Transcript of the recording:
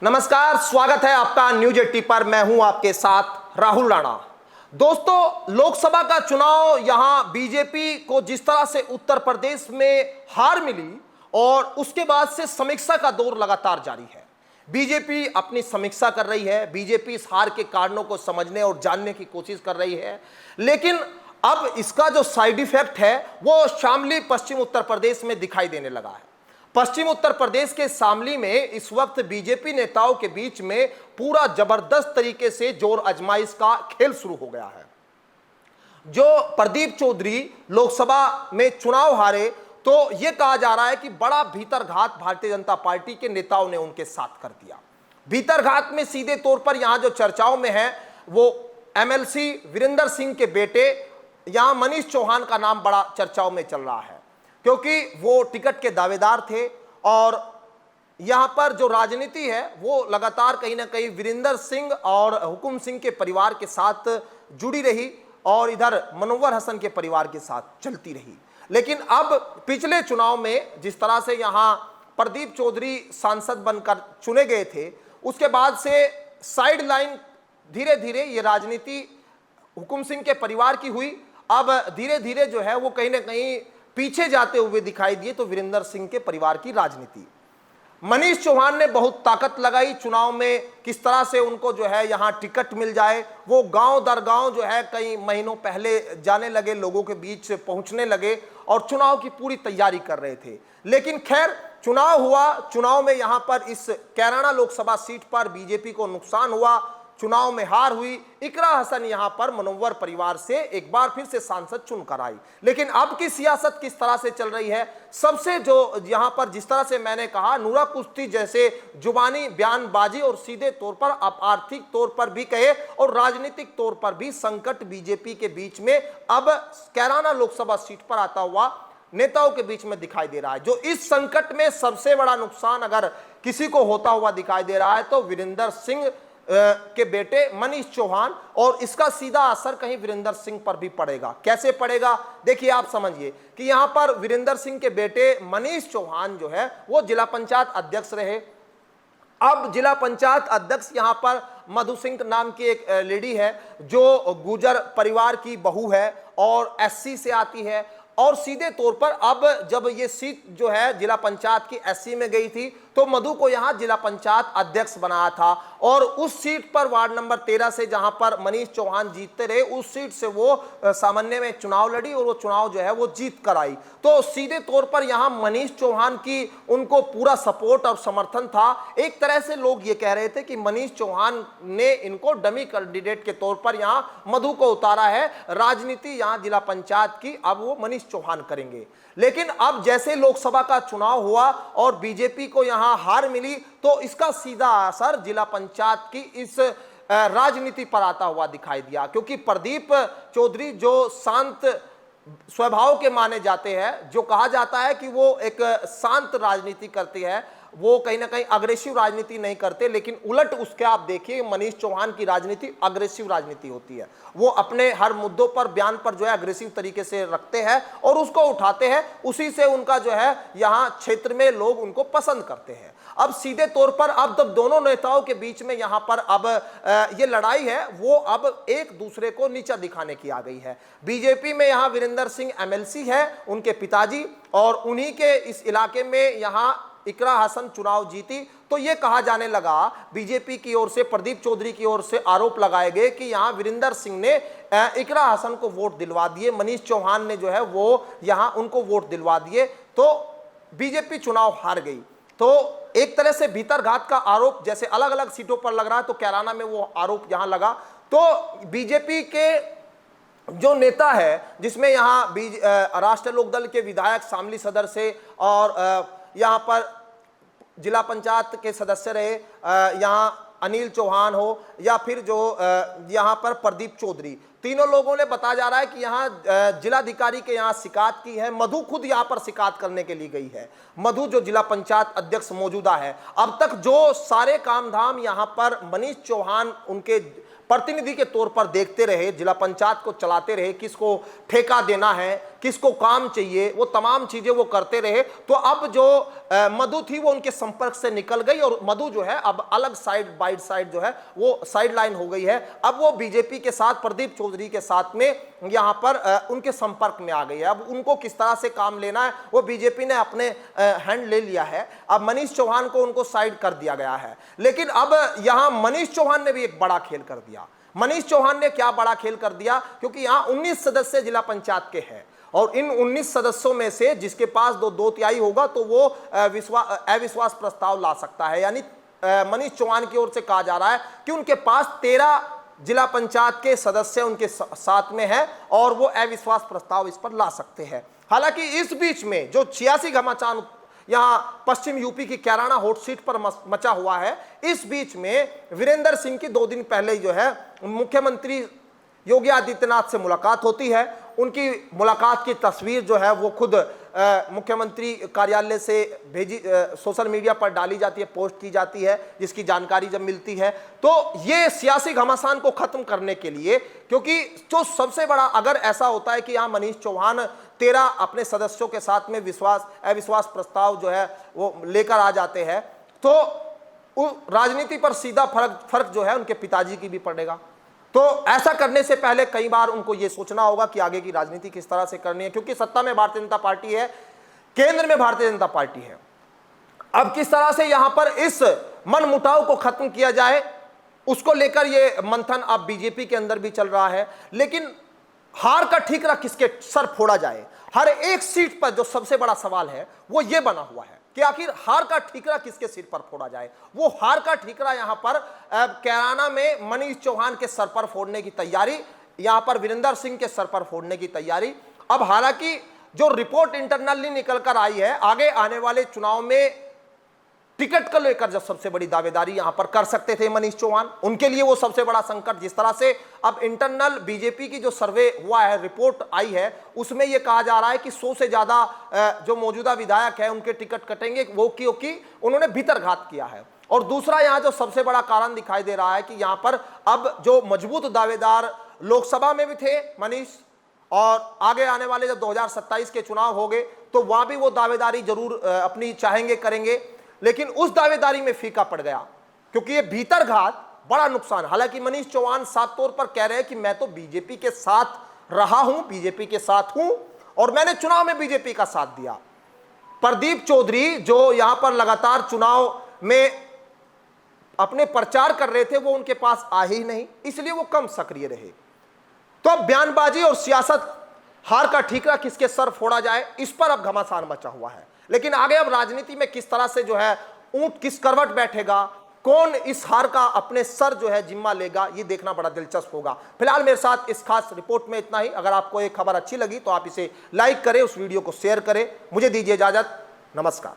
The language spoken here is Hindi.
नमस्कार, स्वागत है आपका न्यूज 80 पर। मैं हूं आपके साथ राहुल राणा। दोस्तों, लोकसभा का चुनाव यहां बीजेपी को जिस तरह से उत्तर प्रदेश में हार मिली और उसके बाद से समीक्षा का दौर लगातार जारी है। बीजेपी अपनी समीक्षा कर रही है, बीजेपी इस हार के कारणों को समझने और जानने की कोशिश कर रही है, लेकिन अब इसका जो साइड इफेक्ट है वो शामली पश्चिम उत्तर प्रदेश में दिखाई देने लगा है। पश्चिम उत्तर प्रदेश के शामली में इस वक्त बीजेपी नेताओं के बीच में पूरा जबरदस्त तरीके से जोर आजमाइश का खेल शुरू हो गया है। जो प्रदीप चौधरी लोकसभा में चुनाव हारे तो यह कहा जा रहा है कि बड़ा भीतरघात भारतीय जनता पार्टी के नेताओं ने उनके साथ कर दिया। भीतरघात में सीधे तौर पर यहां जो चर्चाओं में है वो एमएलसी वीरेंद्र सिंह के बेटे यहां मनीष चौहान का नाम बड़ा चर्चाओं में चल रहा है, क्योंकि वो टिकट के दावेदार थे और यहां पर जो राजनीति है वो लगातार कहीं ना कहीं वीरेंद्र सिंह और हुकुम सिंह के परिवार के साथ जुड़ी रही और इधर मनोवर हसन के परिवार के साथ चलती रही। लेकिन अब पिछले चुनाव में जिस तरह से यहां प्रदीप चौधरी सांसद बनकर चुने गए थे, उसके बाद से साइड लाइन धीरे धीरे ये राजनीति हुकुम सिंह के परिवार की हुई। अब धीरे धीरे जो है वो कहीं ना कहीं पीछे जाते हुए दिखाई दिए तो वीरेंद्र सिंह के परिवार की राजनीति। मनीष चौहान ने बहुत ताकत लगाई चुनाव में, किस तरह से उनको जो है यहां टिकट मिल जाए। वो गांव दर गांव जो है कई महीनों पहले जाने लगे, लोगों के बीच पहुंचने लगे और चुनाव की पूरी तैयारी कर रहे थे। लेकिन खैर चुनाव हुआ, चुनाव में यहां पर इस कैराना लोकसभा सीट पर बीजेपी को नुकसान हुआ, चुनाव में हार हुई। इकरा हसन यहां पर मनोवर परिवार से एक बार फिर से सांसद चुनकर आई। लेकिन अब की सियासत किस तरह से चल रही है, सबसे जो यहां पर जिस तरह से मैंने कहा नूरा कुश्ती जैसे जुबानी बयानबाजी और सीधे तौर पर अब आर्थिक तौर पर भी कहे और राजनीतिक तौर पर भी संकट बीजेपी के बीच में अब कैराना लोकसभा सीट पर आता हुआ नेताओं के बीच में दिखाई दे रहा है। जो इस संकट में सबसे बड़ा नुकसान अगर किसी को होता हुआ दिखाई दे रहा है तो वीरेंद्र सिंह के बेटे मनीष चौहान, और इसका सीधा असर कहीं वीरेंद्र सिंह पर भी पड़ेगा। कैसे पड़ेगा देखिए, आप समझिए कि यहां पर वीरेंद्र सिंह के बेटे मनीष चौहान जो है वो जिला पंचायत अध्यक्ष रहे। अब जिला पंचायत अध्यक्ष यहां पर मधु सिंह नाम की एक लेडी है जो गुजर परिवार की बहू है और एससी से आती है, और सीधे तौर पर अब जब ये सीट जो है जिला पंचायत की एससी में गई थी तो मधु को यहां जिला पंचायत अध्यक्ष बनाया था और उस सीट पर वार्ड नंबर 13 से जहां पर मनीष चौहान जीतते रहे उस सीट से वो सामान्य में चुनाव लड़ी और वो चुनाव जो है वो जीत कर आई। तो सीधे तौर पर यहां मनीष चौहान की उनको पूरा सपोर्ट और समर्थन था। एक तरह से लोग ये कह रहे थे कि मनीष चौहान ने इनको डमी कैंडिडेट के तौर पर यहां मधु को उतारा है, राजनीति यहां जिला पंचायत की अब वो मनीष चौहान करेंगे। लेकिन अब जैसे लोकसभा का चुनाव हुआ और बीजेपी को यहां हार मिली तो इसका सीधा असर जिला पंचायत की इस राजनीति पर आता हुआ दिखाई दिया, क्योंकि प्रदीप चौधरी जो शांत स्वभाव के माने जाते हैं, जो कहा जाता है कि वो एक शांत राजनीति करती है, वो कहीं ना कहीं अग्रेसिव राजनीति नहीं करते, लेकिन उलट उसके आप देखिए मनीष चौहान की राजनीति अग्रेसिव राजनीति होती है। वो अपने हर मुद्दों पर बयान पर जो है अग्रेसिव तरीके से रखते हैं और उसको उठाते हैं, उसी से उनका जो है यहाँ क्षेत्र में लोग उनको पसंद करते हैं। अब सीधे तौर पर अब तब दोनों नेताओं के बीच में यहाँ पर अब ये लड़ाई है वो अब एक दूसरे को नीचा दिखाने की आ गई है। बीजेपी में यहाँ वीरेंद्र सिंह एमएलसी है, उनके पिताजी, और उन्हीं के इस इलाके में यहाँ इकरा हसन चुनाव जीती तो ये कहा जाने लगा बीजेपी की ओर से, प्रदीप चौधरी की ओर से आरोप लगाए गए कि यहां वीरेंद्र सिंह ने इकरा हसन को वोट दिलवा दिए, मनीष चौहान ने जो है वो यहां उनको वोट दिलवा दिए, तो बीजेपी चुनाव हार गई। तो एक तरह से भीतरघात का आरोप जैसे अलग अलग सीटों पर लग रहा है तो कैराना में वो आरोप यहां लगा। तो बीजेपी के जो नेता है जिसमें यहाँ राष्ट्रीय लोकदल के विधायक शामली सदर से और यहाँ पर जिला पंचायत के सदस्य रहे यहाँ अनिल चौहान हो या फिर जो यहाँ पर प्रदीप चौधरी, तीनों लोगों ने बताया जा रहा है कि यहाँ जिलाधिकारी के यहाँ शिकायत की है। मधु खुद यहाँ पर शिकायत करने के लिए गई है, मधु जो जिला पंचायत अध्यक्ष मौजूदा है। अब तक जो सारे काम धाम यहाँ पर मनीष चौहान उनके प्रतिनिधि के तौर पर देखते रहे, जिला पंचायत को चलाते रहे, किसको ठेका देना है, किसको काम चाहिए, वो तमाम चीजें वो करते रहे। तो अब जो मधु थी वो उनके संपर्क से निकल गई और मधु जो है अब अलग साइड बाइट साइड जो है वो साइड लाइन हो गई है। अब वो बीजेपी के साथ, प्रदीप चौधरी के साथ में यहां पर उनके संपर्क में आ गई है। अब उनको किस तरह से काम लेना है वो बीजेपी ने अपने हैंड ले लिया है। अब मनीष चौहान को उनको साइड कर दिया गया है। लेकिन अब यहां मनीष चौहान ने भी एक बड़ा खेल कर दिया। मनीष चौहान ने क्या बड़ा खेल कर दिया, क्योंकि यहां 19 सदस्य जिला पंचायत के हैं और इन 19 सदस्यों में से जिसके पास दो तिहाई होगा तो वो अविश्वास प्रस्ताव ला सकता है। यानी मनीष चौहान की ओर से कहा जा रहा है कि उनके पास 13 जिला पंचायत के सदस्य उनके साथ में है और वो अविश्वास प्रस्ताव इस पर ला सकते हैं। हालांकि इस बीच में जो 86 घमासान यहां पश्चिम यूपी की कैराना हॉट सीट पर मचा हुआ है, इस बीच में वीरेंद्र सिंह की 2 दिन पहले जो है मुख्यमंत्री योगी आदित्यनाथ से मुलाकात होती है। उनकी मुलाकात की तस्वीर जो है वो खुद मुख्यमंत्री कार्यालय से भेजी सोशल मीडिया पर डाली जाती है, पोस्ट की जाती है, जिसकी जानकारी जब मिलती है तो ये सियासी घमासान को खत्म करने के लिए, क्योंकि जो सबसे बड़ा अगर ऐसा होता है कि यहाँ मनीष चौहान 13 अपने सदस्यों के साथ में अविश्वास प्रस्ताव जो है वो लेकर आ जाते हैं तो राजनीति पर सीधा फर्क जो है उनके पिताजी की भी पड़ेगा। तो ऐसा करने से पहले कई बार उनको यह सोचना होगा कि आगे की राजनीति किस तरह से करनी है, क्योंकि सत्ता में भारतीय जनता पार्टी है, केंद्र में भारतीय जनता पार्टी है। अब किस तरह से यहां पर इस मनमुटाव को खत्म किया जाए उसको लेकर यह मंथन अब बीजेपी के अंदर भी चल रहा है। लेकिन हार का ठीकरा किसके सर फोड़ा जाए, हर एक सीट पर जो सबसे बड़ा सवाल है वो ये बना हुआ है कि आखिर हार का ठीकरा किसके सिर पर फोड़ा जाए। वो हार का ठीकरा यहां पर कैराना में मनीष चौहान के सर पर फोड़ने की तैयारी, यहां पर वीरेंद्र सिंह के सर पर फोड़ने की तैयारी। अब हालांकि जो रिपोर्ट इंटरनली निकल कर आई है, आगे आने वाले चुनाव में टिकट को लेकर जब सबसे बड़ी दावेदारी यहां पर कर सकते थे मनीष चौहान, उनके लिए वो सबसे बड़ा संकट। जिस तरह से अब इंटरनल बीजेपी की जो सर्वे हुआ है, रिपोर्ट आई है, उसमें यह कहा जा रहा है कि 100 से ज्यादा जो मौजूदा विधायक है उनके टिकट कटेंगे, वो क्योंकि उन्होंने भीतरघात किया है। और दूसरा यहां जो सबसे बड़ा कारण दिखाई दे रहा है कि यहां पर अब जो मजबूत दावेदार लोकसभा में भी थे मनीष, और आगे आने वाले जब 2027 के चुनाव होंगे तो वहां भी वो दावेदारी जरूर अपनी चाहेंगे, करेंगे, लेकिन उस दावेदारी में फीका पड़ गया क्योंकि ये भीतरघात बड़ा नुकसान। हालांकि मनीष चौहान साफ तौर पर कह रहे हैं कि मैं तो बीजेपी के साथ रहा हूं, बीजेपी के साथ हूं और मैंने चुनाव में बीजेपी का साथ दिया। प्रदीप चौधरी जो यहां पर लगातार चुनाव में अपने प्रचार कर रहे थे वो उनके पास आ ही नहीं, इसलिए वो कम सक्रिय रहे। तो अब बयानबाजी और सियासत, हार का ठीकरा किसके सर फोड़ा जाए, इस पर अब घमासान मचा हुआ है। लेकिन आगे अब राजनीति में किस तरह से जो है ऊंट किस करवट बैठेगा, कौन इस हार का अपने सर जो है जिम्मा लेगा, ये देखना बड़ा दिलचस्प होगा। फिलहाल मेरे साथ इस खास रिपोर्ट में इतना ही। अगर आपको ये खबर अच्छी लगी तो आप इसे लाइक करें, उस वीडियो को शेयर करें। मुझे दीजिए इजाजत, नमस्कार।